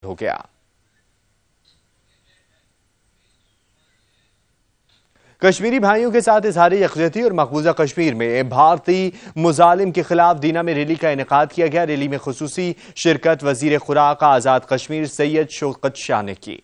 ہو گیا۔ کشمیری بھائیوں کے ساتھ اظہار یکجہتی اور مقبوضہ کشمیر میں بھارتی مظالم کے خلاف دینا میں ریلی کا انعقاد کیا گیا۔ ریلی میں خصوصی شرکت وزیر خوراک آزاد کشمیر سید شوکت شاہ نے کی۔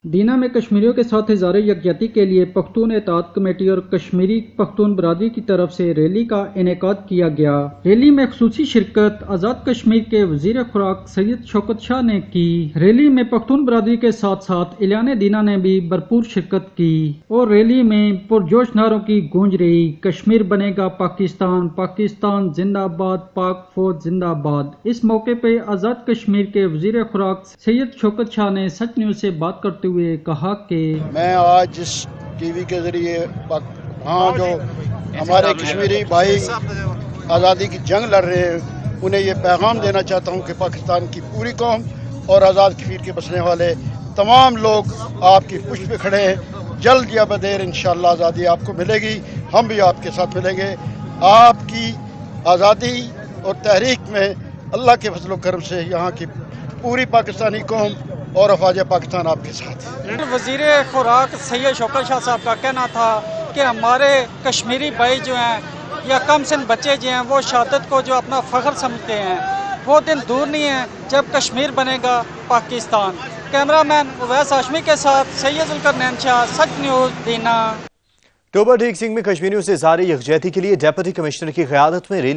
دینا میں کشمیریوں کے ساتھ اظہار یکجہتی کے لیے پختون اتحاد کمیٹی اور کشمیری پختون برادری کی طرف سے ریلی کا انعقاد کیا گیا۔ ریلی میں خصوصی شرکت آزاد کشمیر کے وزیر خوراک سید شوکت شاہ نے کی۔ ریلی میں پختون برادری کے ساتھ ساتھ اعلان دینا نے بھی بھرپور شرکت کی اور ریلی میں پرجوش نعروں کی گونج رہی۔ کشمیر بنے گا پاکستان، پاکستان زندہ آباد، پاک فوج زندہ آباد۔ اس موقع پہ آزاد کشمیر کے وزیر خوراک سید شوکت شاہ نے سچ نیوز سے بات کرتے ہوئے کہا کہ میں آج اس ٹی وی کے ذریعے جو ہمارے کشمیری بھائی آزادی کی جنگ لڑ رہے ہیں انہیں یہ پیغام دینا چاہتا ہوں کہ پاکستان کی پوری قوم اور آزاد کشمیر کے بسنے والے تمام لوگ آپ کی پشت پہ کھڑے ہیں۔ جلد یا بدیر انشاءاللہ آزادی آپ کو ملے گی، ہم بھی آپ کے ساتھ ملیں گے۔ آپ کی آزادی اور تحریک میں اللہ کے فضل و کرم سے یہاں کی پوری پاکستانی قوم اور افواج پاکستان آپ کے ساتھ ہے۔ وزیر خوراک سید شوکت شاہ صاحب کا کہنا تھا کہ ہمارے کشمیری بھائی جو ہیں یا کم سن بچے جو ہیں وہ شہادت کو جو اپنا فخر سمجھتے ہیں، وہ دن دور نہیں ہے جب کشمیر بنے گا پاکستان۔ کیمرہ مین اویس ہاشمی کے ساتھ سید ذوالقرنین شاہ، سچ نیوز، دینا۔ ٹوبہ ٹیک سنگھ میں کشمیریوں سے اظہار یکجہتی کے لیے ڈپٹی کمشنر کی قیادت میں ریلی